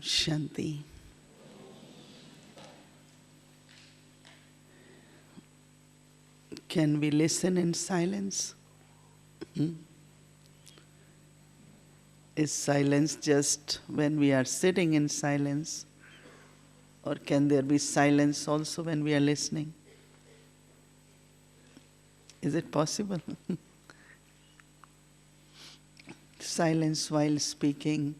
Shanti. Can we listen in silence? Is silence just when we are sitting in silence? Or can there be silence also when we are listening? Is it possible? Silence while speaking,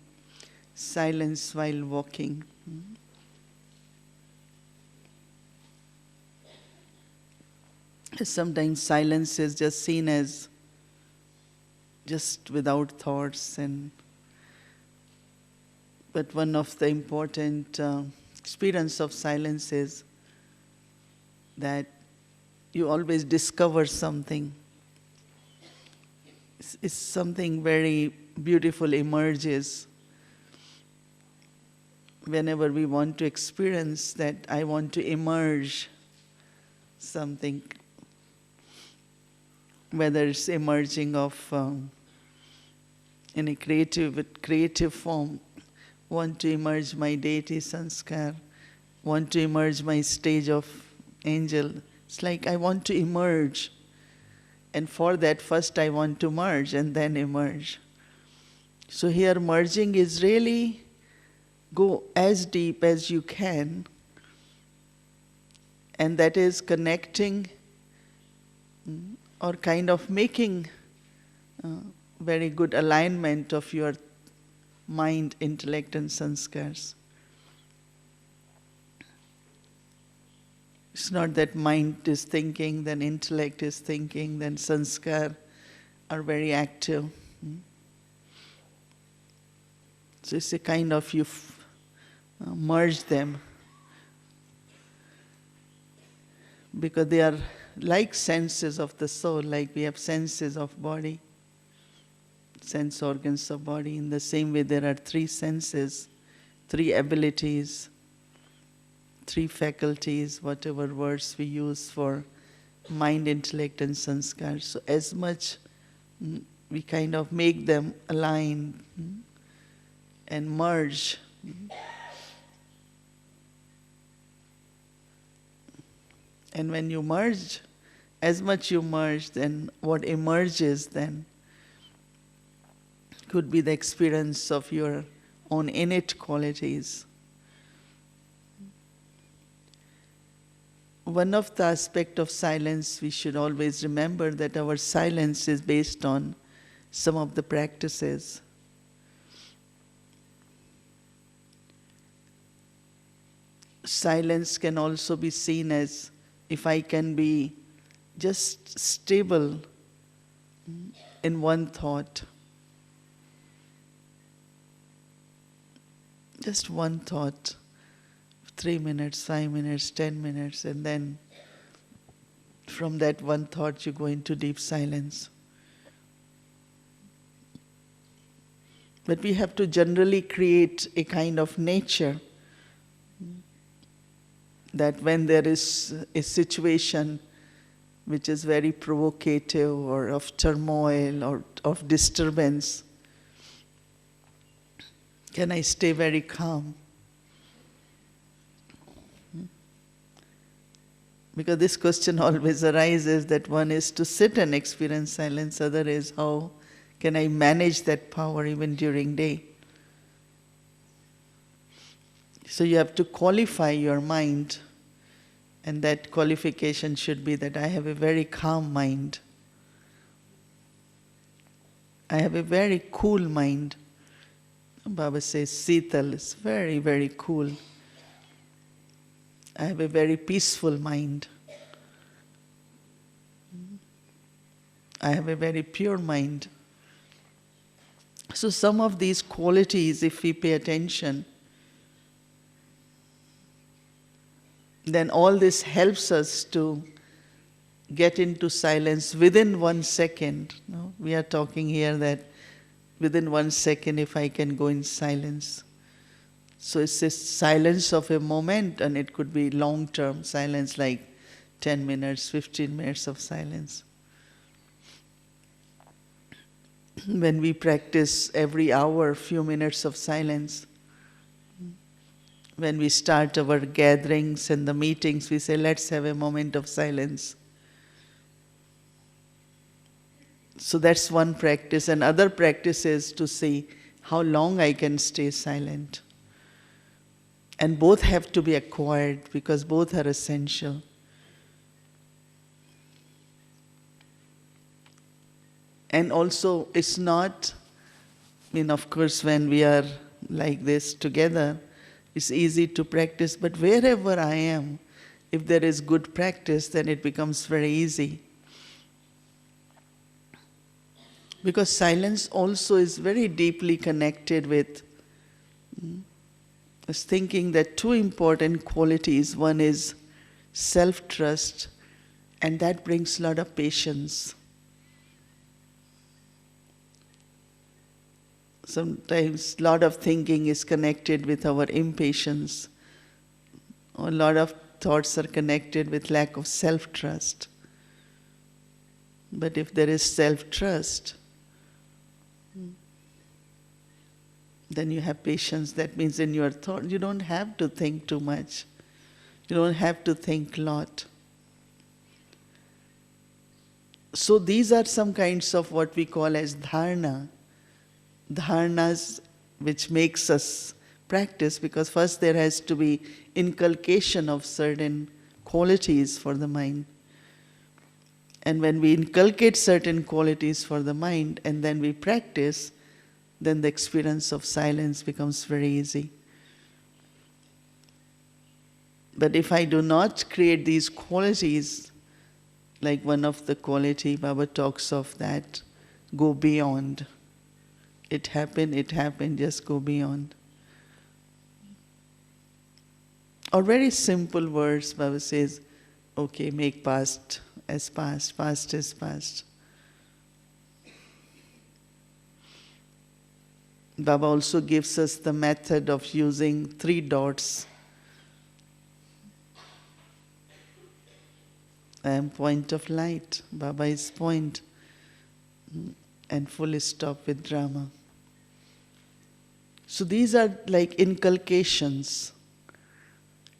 silence while walking. Sometimes silence is just seen as just without thoughts, but one of the important experience of silence is that you always discover something. It's something very beautiful emerges whenever we want to experience that. I want to emerge something, whether it's emerging of in a creative form. Want to emerge my deity sanskar, want to emerge my stage of angel. It's like I want to emerge. And for that, first I want to merge and then emerge. So here merging is really go as deep as you can, and that is connecting or kind of making very good alignment of your mind, intellect and sanskars. It's not that mind is thinking, then intellect is thinking, then sanskar are very active. So it's a kind of you merge them, because they are like senses of the soul, like we have senses of body, sense organs of body. In the same way, there are three senses, three abilities, three faculties, whatever words we use for mind, intellect and sanskar. So as much we kind of make them align and merge. And when you merge, as much you merge, then what emerges then could be the experience of your own innate qualities. One of the aspects of silence, we should always remember that our silence is based on some of the practices. Silence can also be seen as if I can be just stable in one thought. Just one thought. 3 minutes, 5 minutes, 10 minutes, and then from that one thought you go into deep silence. But we have to generally create a kind of nature that when there is a situation which is very provocative or of turmoil or of disturbance, can I stay very calm? Because this question always arises, that one is to sit and experience silence, other is how can I manage that power even during day? So you have to qualify your mind, and that qualification should be that I have a very calm mind. I have a very cool mind. Baba says Sital is very, very cool. I have a very peaceful mind. I have a very pure mind. So some of these qualities, if we pay attention, then all this helps us to get into silence within 1 second. No? We are talking here that within 1 second if I can go in silence. So it's a silence of a moment, and it could be long-term silence like 10 minutes, 15 minutes of silence. When we practice every hour few minutes of silence, When we start our gatherings and the meetings, we say, let's have a moment of silence. So that's one practice. And other practice is to see how long I can stay silent. And both have to be acquired because both are essential. And also, it's not, of course, when we are like this together, it's easy to practice, but wherever I am, if there is good practice, then it becomes very easy. Because silence also is very deeply connected with I was thinking that two important qualities. One is self-trust, and that brings a lot of patience. Sometimes a lot of thinking is connected with our impatience, or a lot of thoughts are connected with lack of self-trust. But if there is self-trust, then you have patience. That means in your thought, you don't have to think too much. You don't have to think a lot. So these are some kinds of what we call as dharana. Dharanas which makes us practice, because first there has to be inculcation of certain qualities for the mind. And when we inculcate certain qualities for the mind and then we practice, then the experience of silence becomes very easy. But if I do not create these qualities, like one of the quality Baba talks of that, go beyond. It happened, just go beyond. Or very simple words, Baba says, okay, make past as past, past as past. Baba also gives us the method of using 3 dots. I am point of light. Baba is point. And full stop with drama. So these are like inculcations.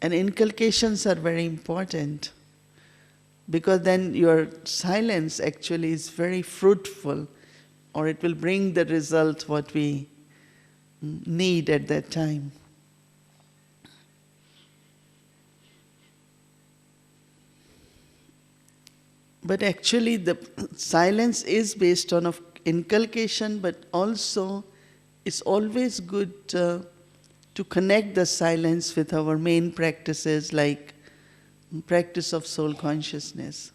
And inculcations are very important, because then your silence actually is very fruitful, or it will bring the result what we need at that time. But actually the silence is based on inculcation, but also it's always good to connect the silence with our main practices, like practice of soul consciousness.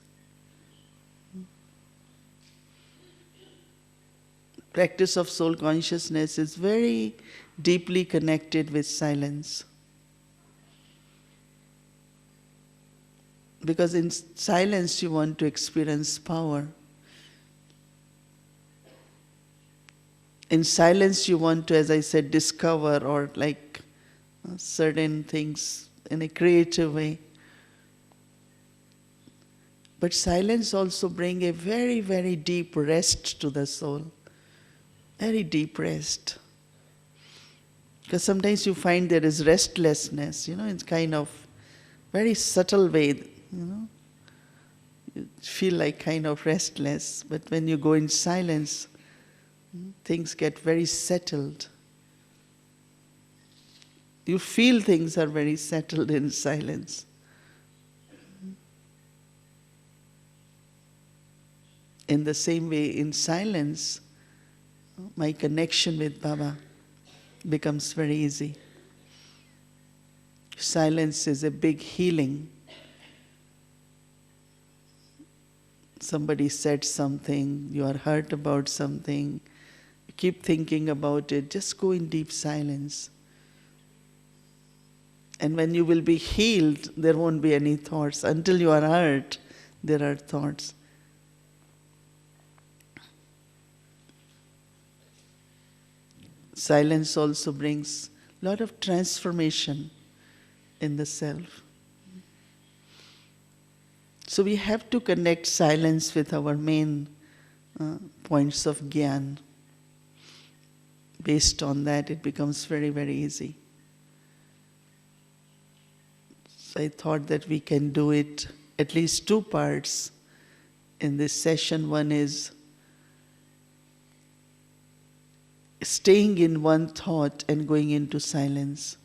Practice of soul consciousness is very deeply connected with silence. Because in silence you want to experience power. In silence you want to, as I said, discover or like certain things in a creative way. But silence also brings a very, very deep rest to the soul. Very deep rest. Because sometimes you find there is restlessness, it's kind of very subtle way, You feel like kind of restless, but when you go in silence, things get very settled. You feel things are very settled in silence. In the same way, in silence, my connection with Baba becomes very easy. Silence is a big healing. Somebody said something, you are hurt about something, you keep thinking about it, just go in deep silence. And when you will be healed, there won't be any thoughts. Until you are hurt, there are thoughts. Silence also brings a lot of transformation in the self. So we have to connect silence with our main points of Gyan. Based on that, it becomes very, very easy. So I thought that we can do it at least two parts in this session. One is staying in one thought and going into silence.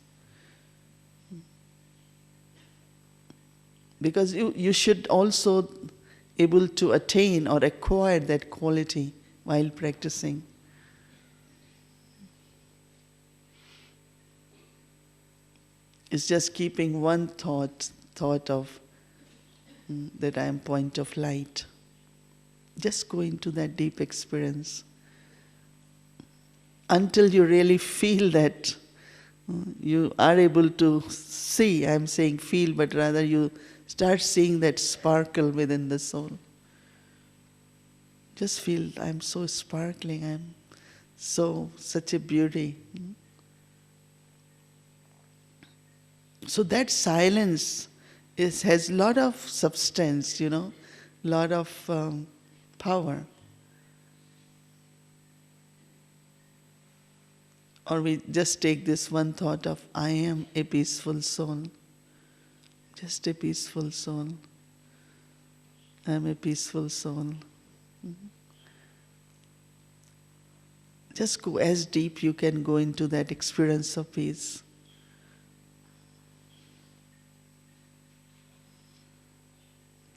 Because you should also able to attain or acquire that quality while practicing. It's just keeping one thought of that I am point of light. Just go into that deep experience until you really feel that you are able to see. I'm saying feel, but rather you start seeing that sparkle within the soul. Just feel, I'm so sparkling, I'm such a beauty. So that silence has a lot of substance, lot of power. Or we just take this one thought of, I am a peaceful soul. Just a peaceful soul. I am a peaceful soul. Just go as deep you can go into that experience of peace.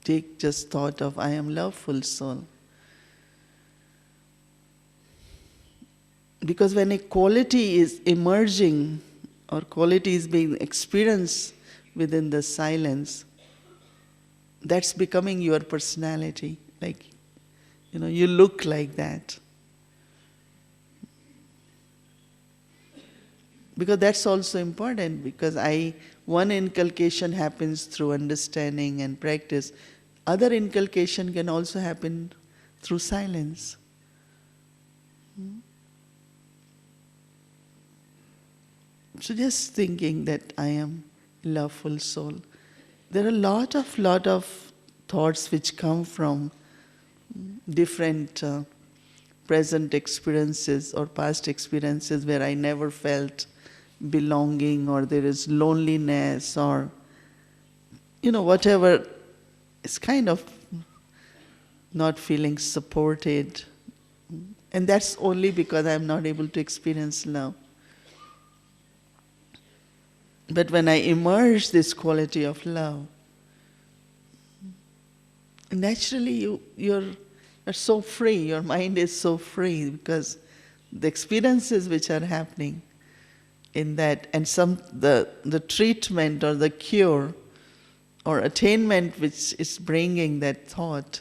Take just thought of, I am loveful soul. Because when a quality is emerging or quality is being experienced within the silence, that's becoming your personality. Like, you look like that. Because that's also important, because one inculcation happens through understanding and practice. Other inculcation can also happen through silence. So just thinking that I am loveful soul. There are a lot of thoughts which come from different present experiences or past experiences where I never felt belonging, or there is loneliness, or whatever is kind of not feeling supported. And that's only because I'm not able to experience love. But when I immerse this quality of love, naturally you're so free, your mind is so free, because the experiences which are happening in that, and the treatment or the cure or attainment which is bringing that thought.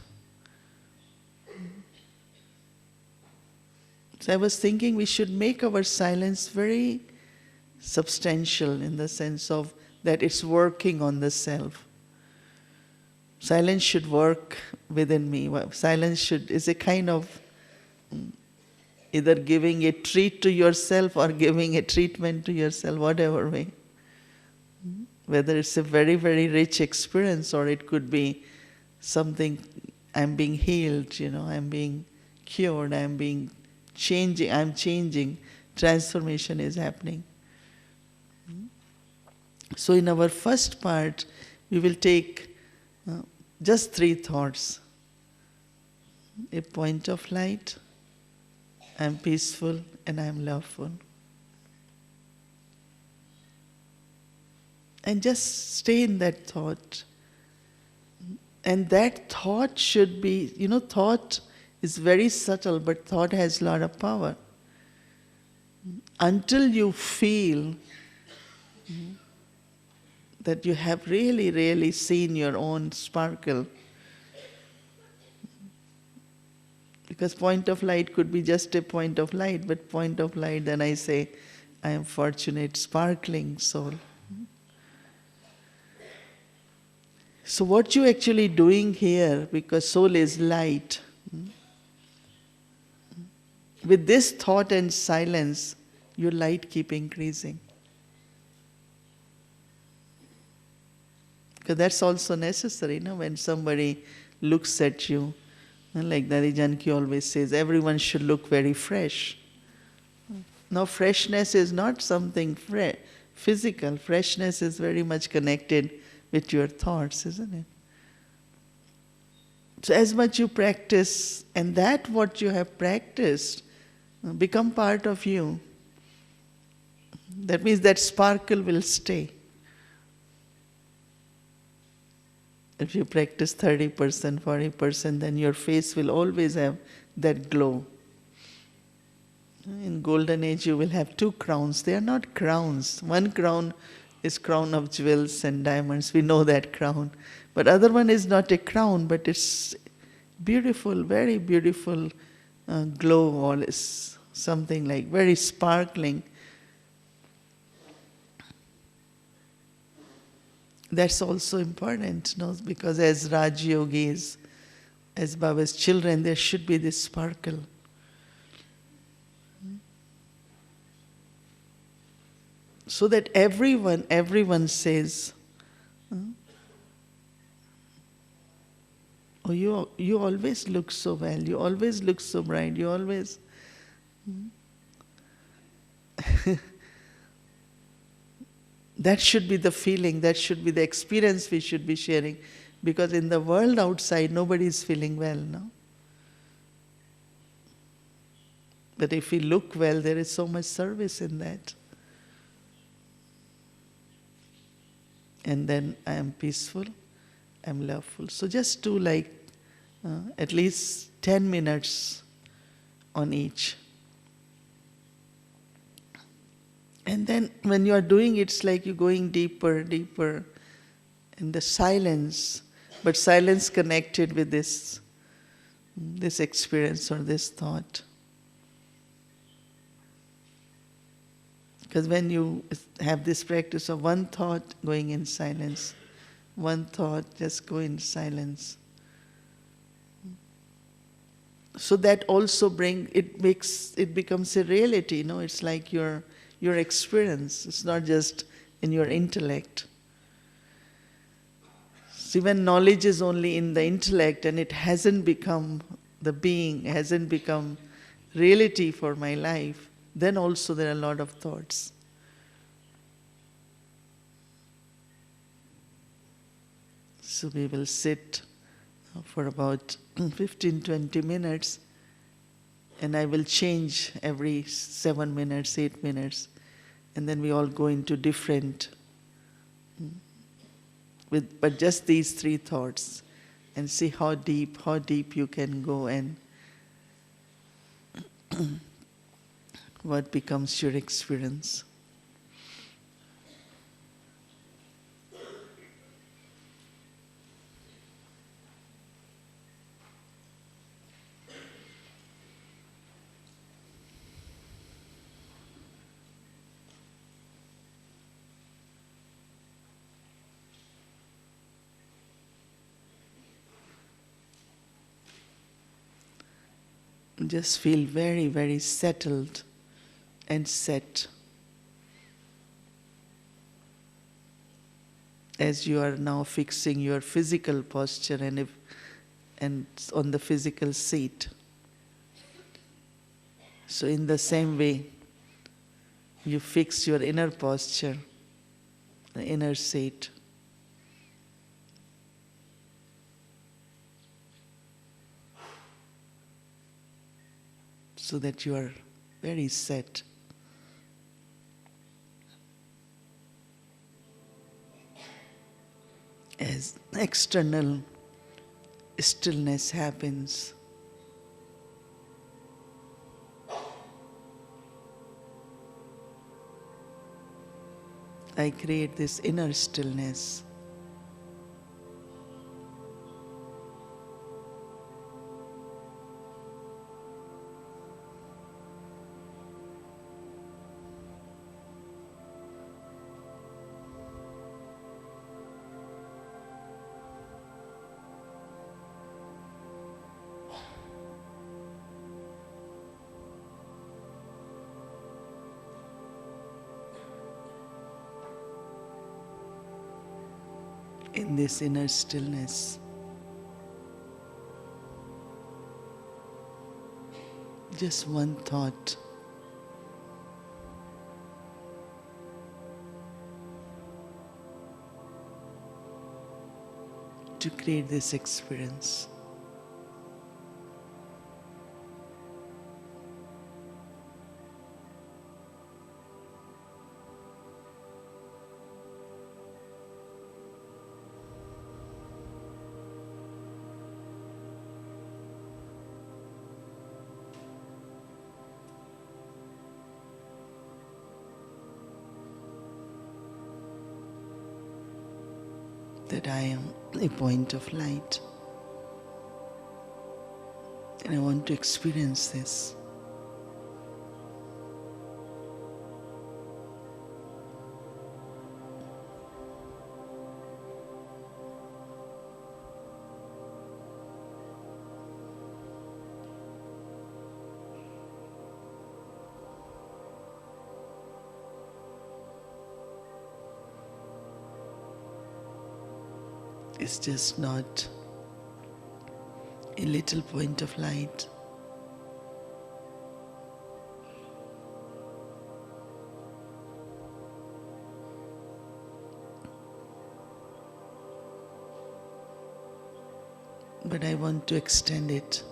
So I was thinking we should make our silence very substantial, in the sense of that it's working on the self. Silence should work within me. Silence is a kind of either giving a treat to yourself or giving a treatment to yourself, whatever way. Whether it's a very, very rich experience, or it could be something, I'm being healed, I'm being cured, I'm changing, transformation is happening. So in our first part, we will take just 3 thoughts. A point of light, I am peaceful and I am loveful. And just stay in that thought. And that thought should be, thought is very subtle, but thought has a lot of power. Until you feel that you have really, really seen your own sparkle. Because point of light could be just a point of light, but point of light, then I say, I am fortunate, sparkling soul. So what you're actually doing here, because soul is light, with this thought and silence, your light keep increasing. Because that's also necessary, when somebody looks at you. And like Dadi Janki always says, everyone should look very fresh. Now freshness is not something physical. Freshness is very much connected with your thoughts, isn't it? So as much you practice, and that what you have practiced become part of you, that means that sparkle will stay. If you practice 30%, 40%, then your face will always have that glow. In golden age you will have two crowns. They are not crowns. One crown is crown of jewels and diamonds. We know that crown. But other one is not a crown, but it's beautiful, very beautiful glow, all is something like very sparkling. That's also important, no? Because as Raj Yogis, as Baba's children, there should be this sparkle. So that everyone says, oh, you always look so well, you always look so bright, you always... That should be the feeling, that should be the experience we should be sharing. Because in the world outside, nobody is feeling well, no? But if we look well, there is so much service in that. And then I am peaceful, I am loveful. So just do like at least 10 minutes on each. And then when you are doing it, it's like you're going deeper, deeper in the silence, but silence connected with this experience or this thought. Because when you have this practice of one thought going in silence, one thought just go in silence. So that also it becomes a reality, you know, it's like your experience. It's not just in your intellect. See, when knowledge is only in the intellect and it hasn't become the being, hasn't become reality for my life, then also there are a lot of thoughts. So we will sit for about 15-20 minutes, and I will change every 7 minutes, 8 minutes, and then we all go into different, but just these three thoughts, and see how deep you can go, and what becomes your experience. Just feel very, very settled and set. As you are now fixing your physical posture and on the physical seat. So in the same way, you fix your inner posture, the inner seat. So that you are very set. As external stillness happens, I create this inner stillness. In this inner stillness, just one thought. create this experience. That I am a point of light, and I want to experience this. It's just not a little point of light. But I want to extend it.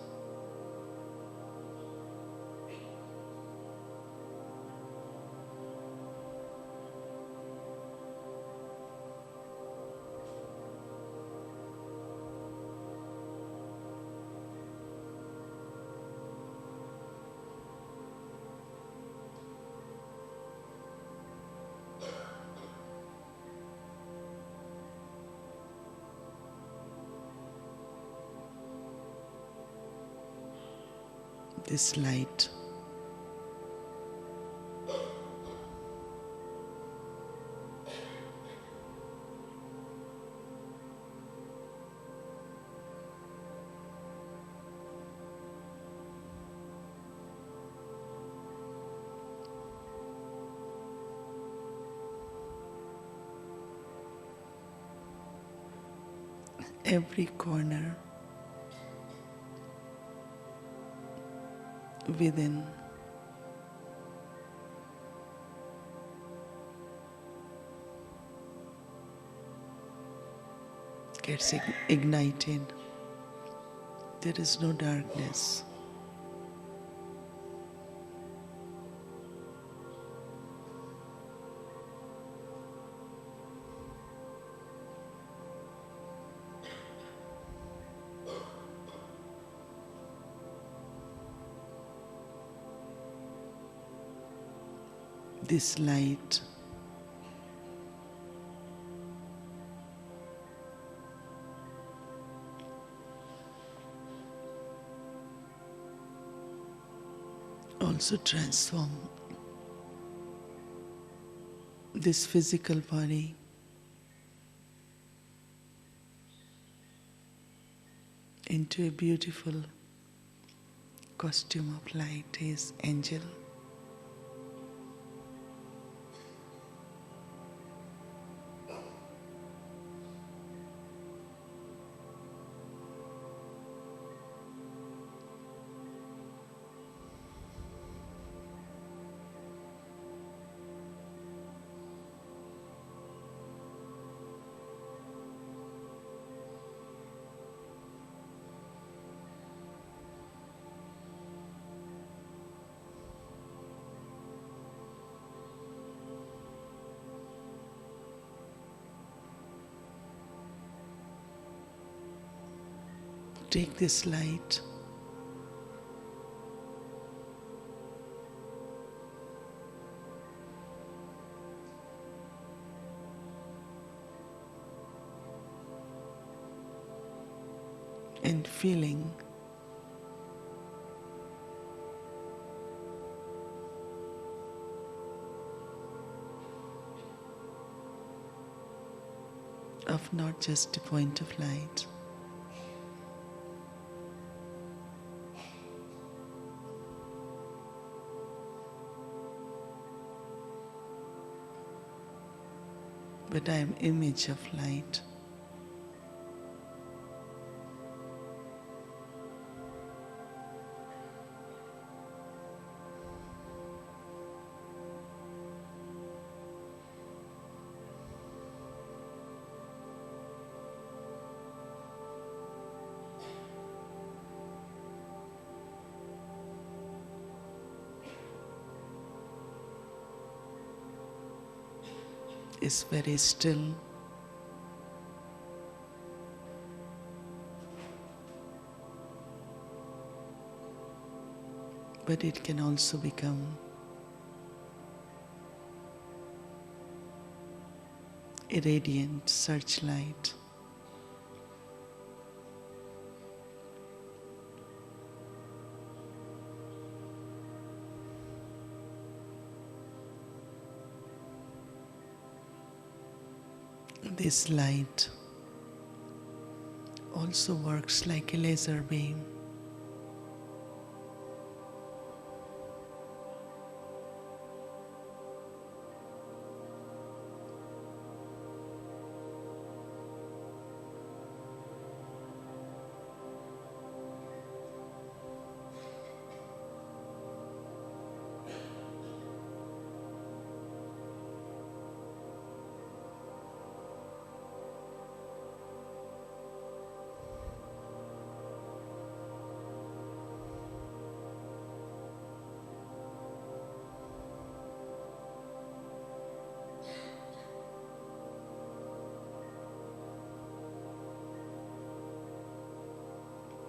This light every corner within gets ignited. There is no darkness. This light also transform this physical body into a beautiful costume of light, his angel. Take this light and feeling of not just a point of light, but I am image of light. is very still. But it can also become a radiant searchlight. This light also works like a laser beam.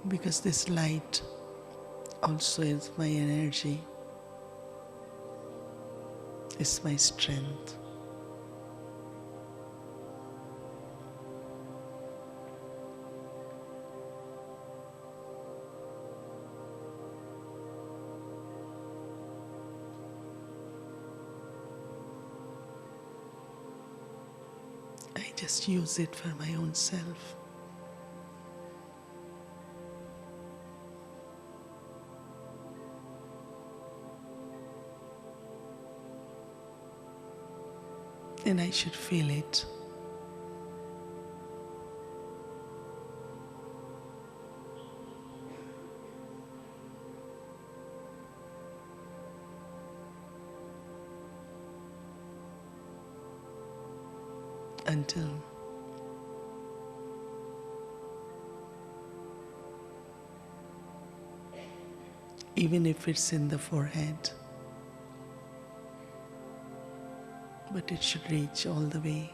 Because this light also is my energy, is my strength. I just use it for my own self. And I should feel it. Until even if it's in the forehead, but it should reach all the way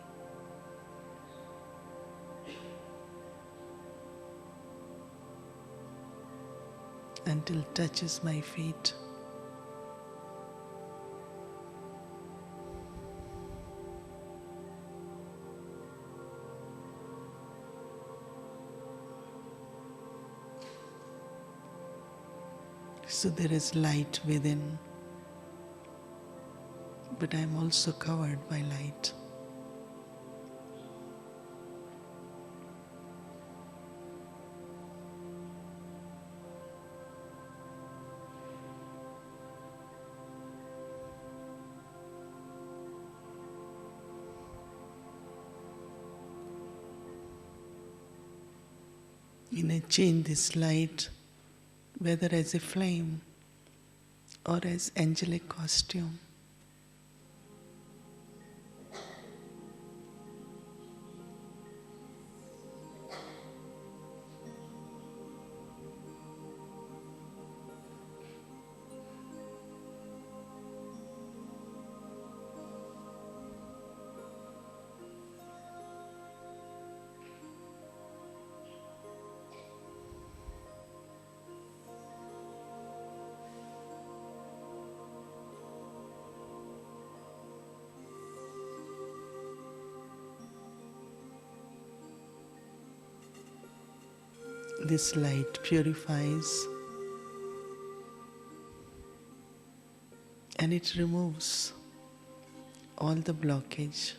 until it touches my feet. So there is light within, but I am also covered by light. And I change this light, whether as a flame or as angelic costume. This light purifies and it removes all the blockage.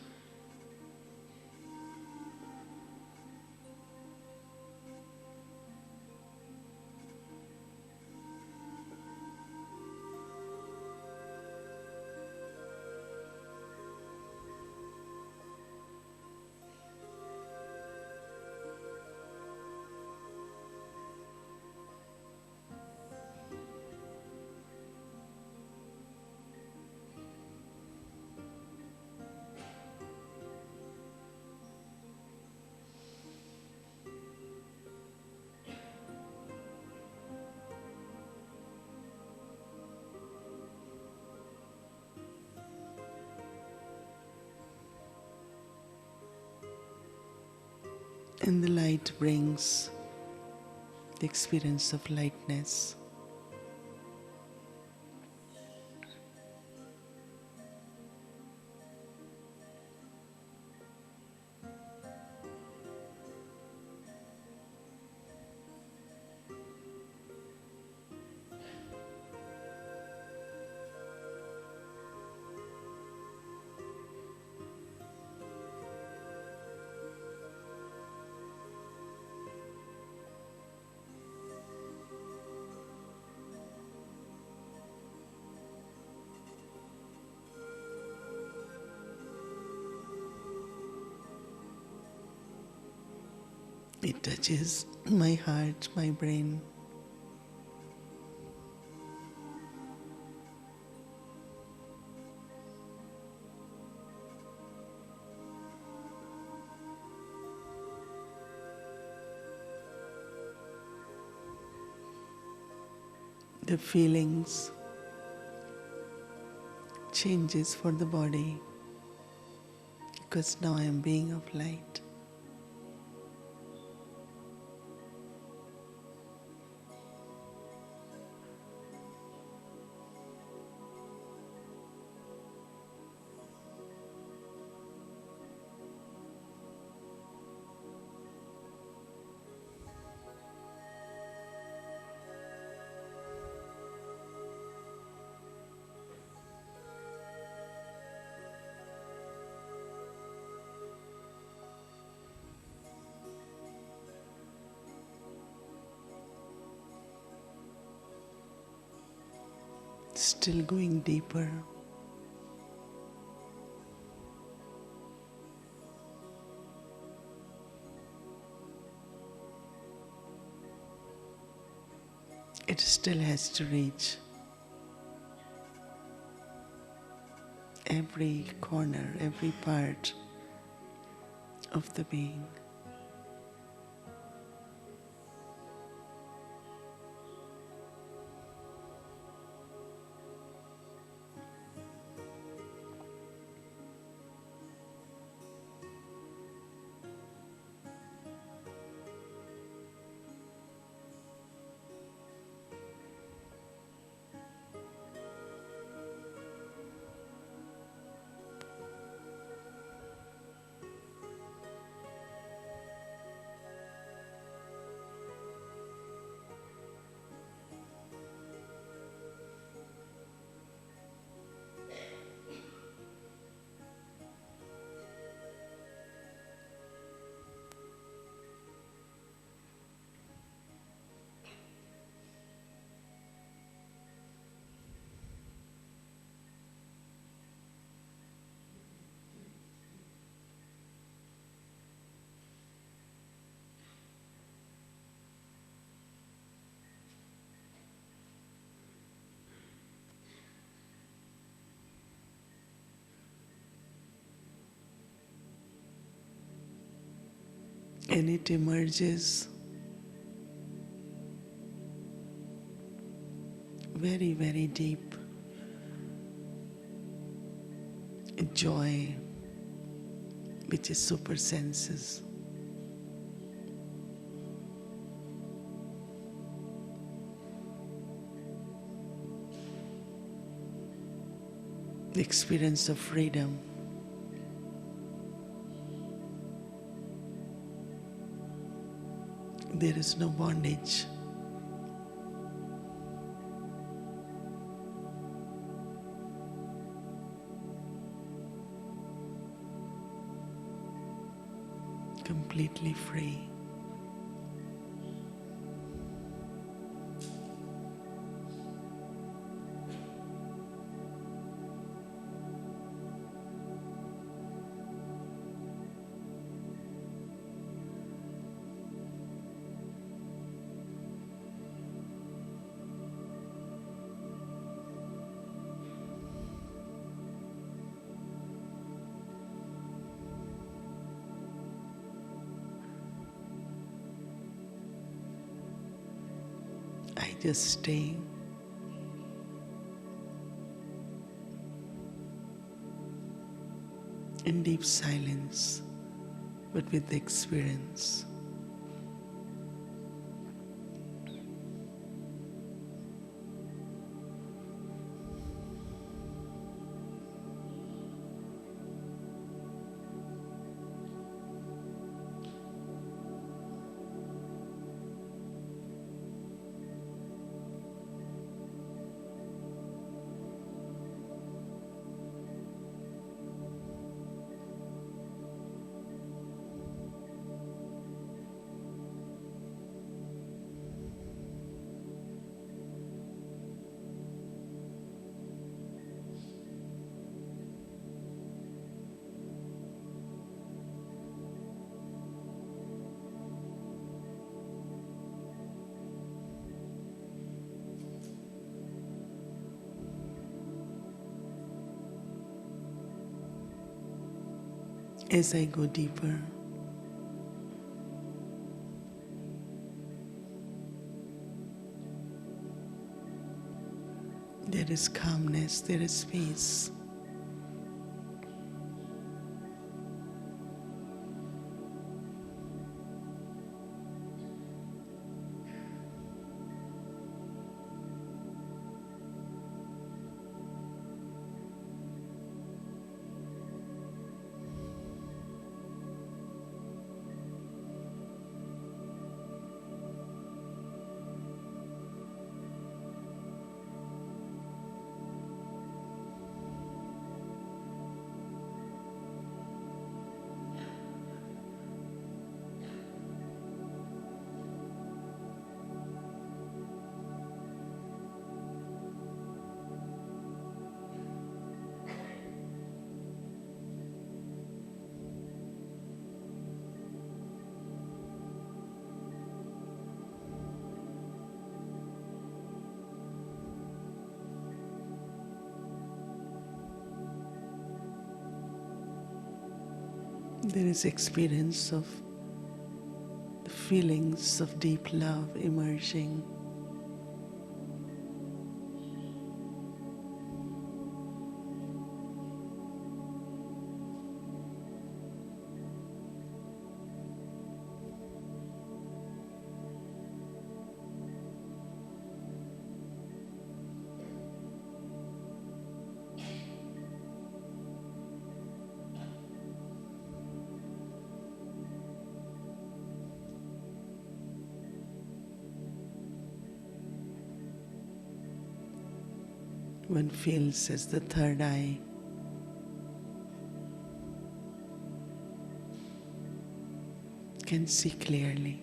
And the light brings the experience of lightness. It touches my heart, my brain. The feelings, changes for the body, because now I am being of light. Still going deeper. It still has to reach every corner, every part of the being. And it emerges very, very deep. A joy which is super senses. The experience of freedom. There is no bondage. Completely free. I just stay in deep silence, but with experience. As I go deeper, there is calmness, there is peace. There is experience of the feelings of deep love emerging. One feels as the third eye can see clearly.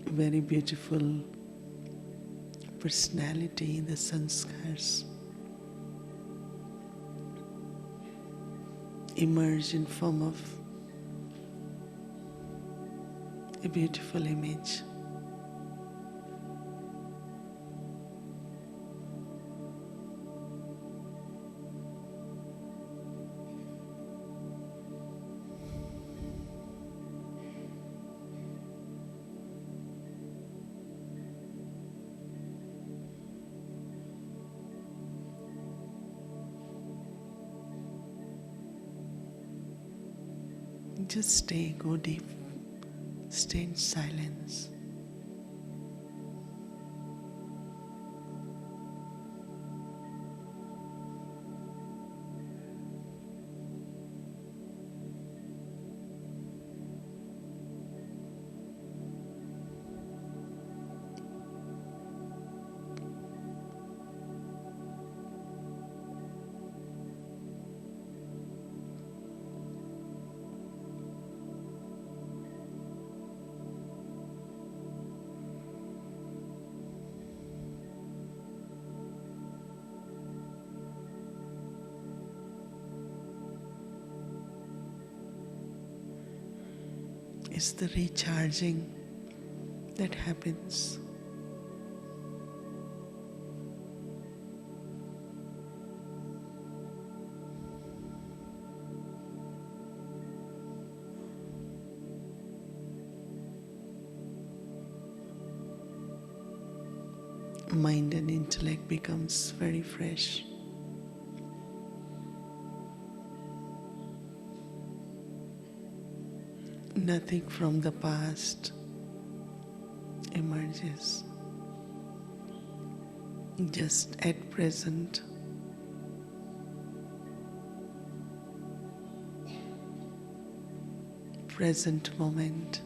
Very beautiful personality, the sanskars emerge in form of a beautiful image. Just stay, go deep, stay in silence. is the recharging that happens. Mind and intellect becomes very fresh. Nothing from the past emerges. Just at present, present moment,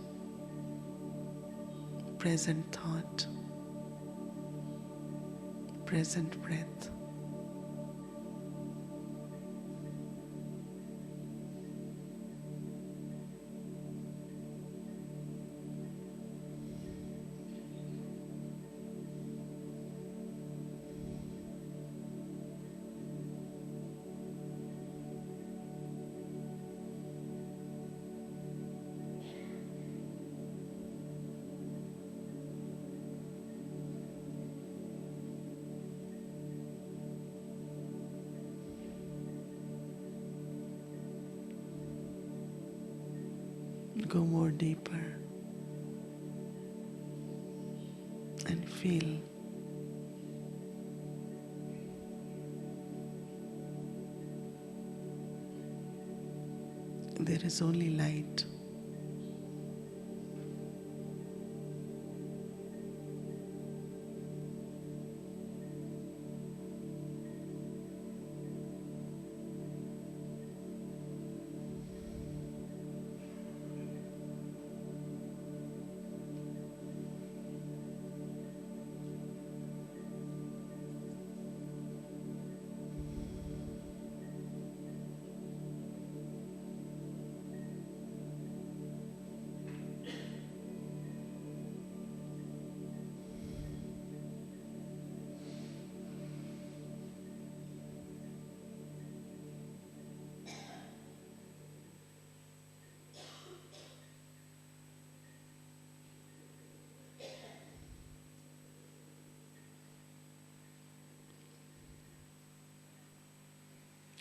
present thought, present breath. Go more deeper and feel there is only light.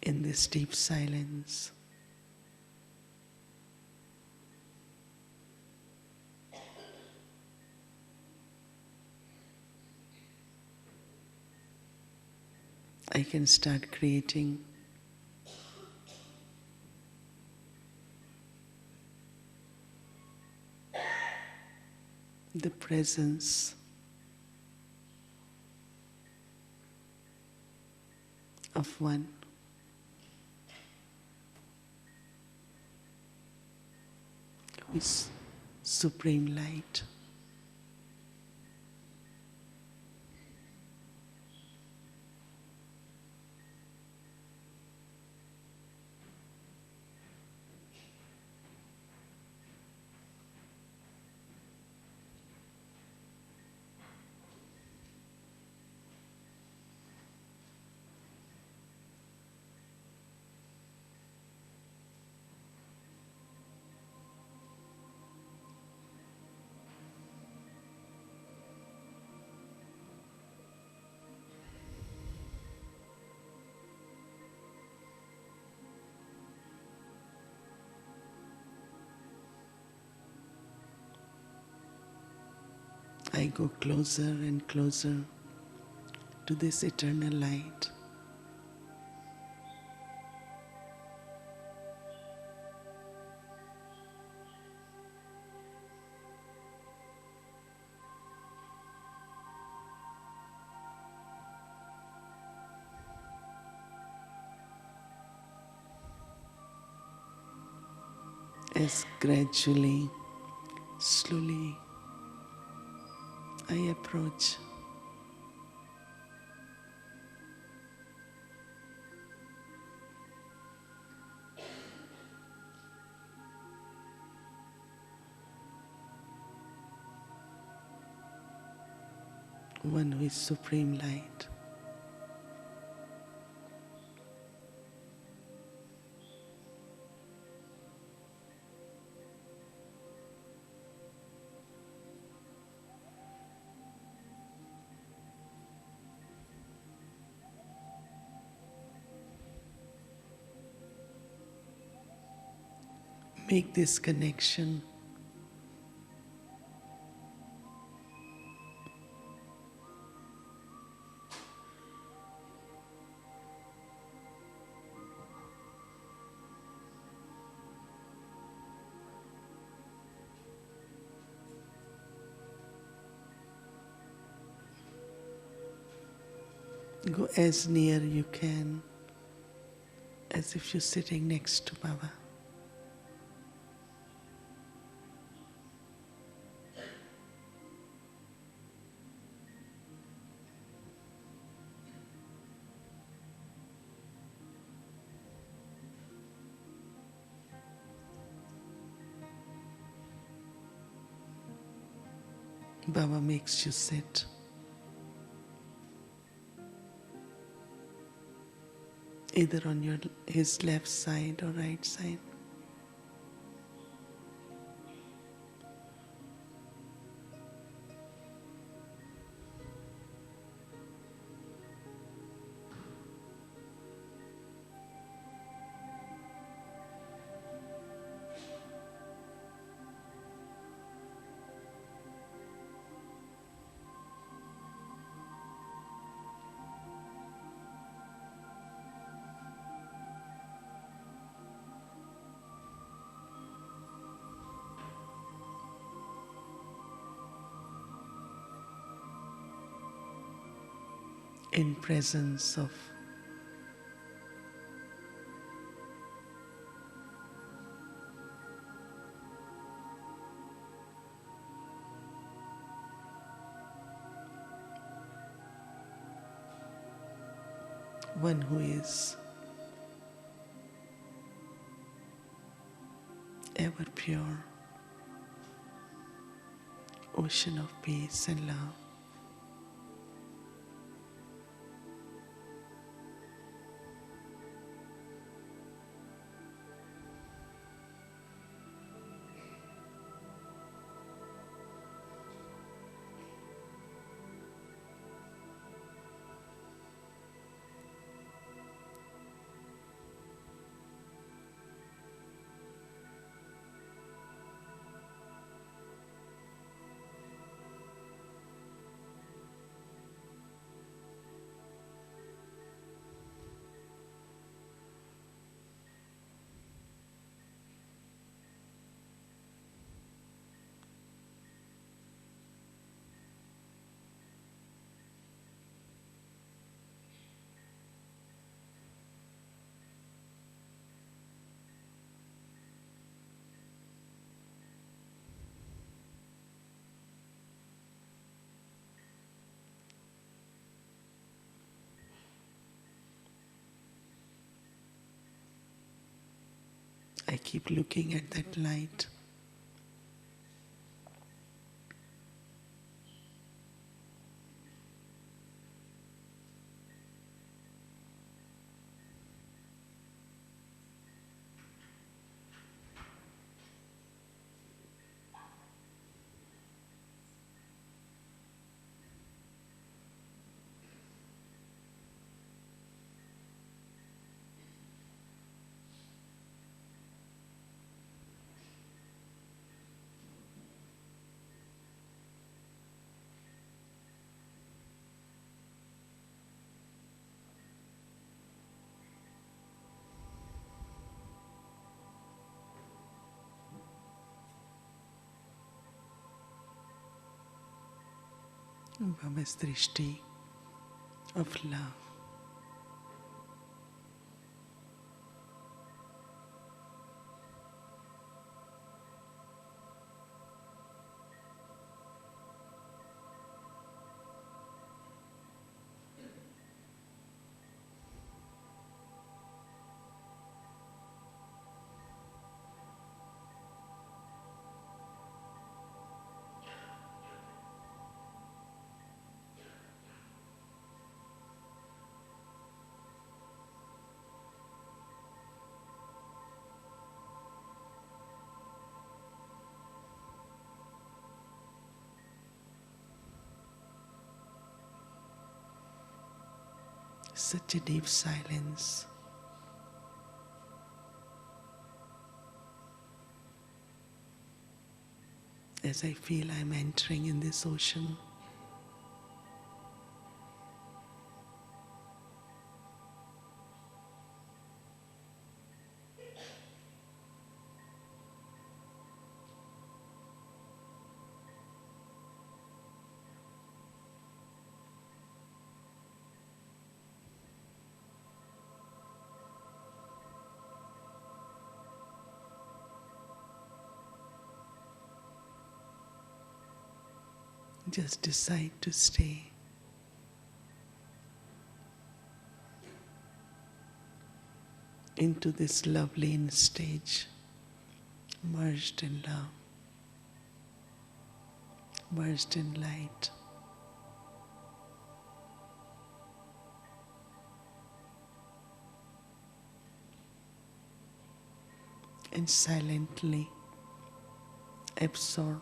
In this deep silence, I can start creating the presence of one who is supreme light. I go closer and closer to this eternal light. As gradually, slowly, I approach, one with supreme light. Make this connection. Go as near you can, as if you're sitting next to Baba. Baba makes you sit. Either on his left side or right side. In presence of one who is ever pure, ocean of peace and love. I keep looking at that light. Baba's drishti of love. Such a deep silence. as I feel I'm entering in this ocean. Just decide to stay into this lovely stage, merged in love, merged in light. And silently absorb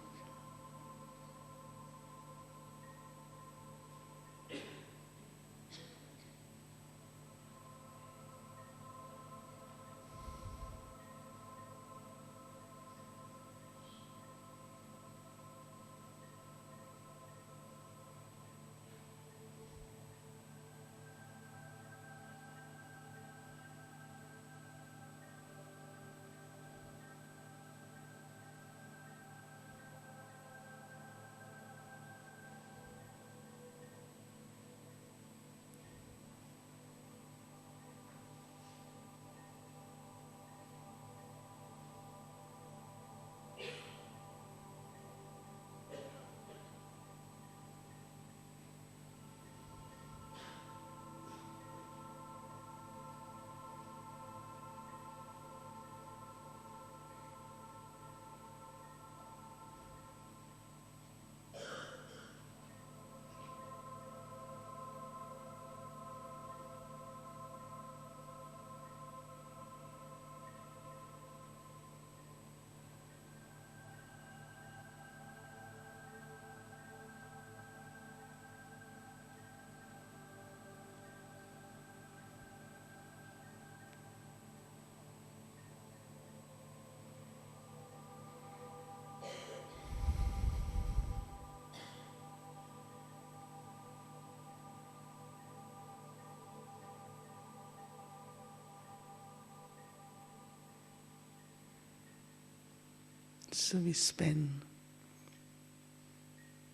So we spend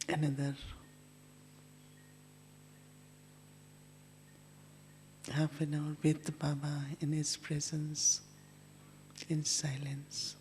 another half an hour with Baba in his presence, in silence.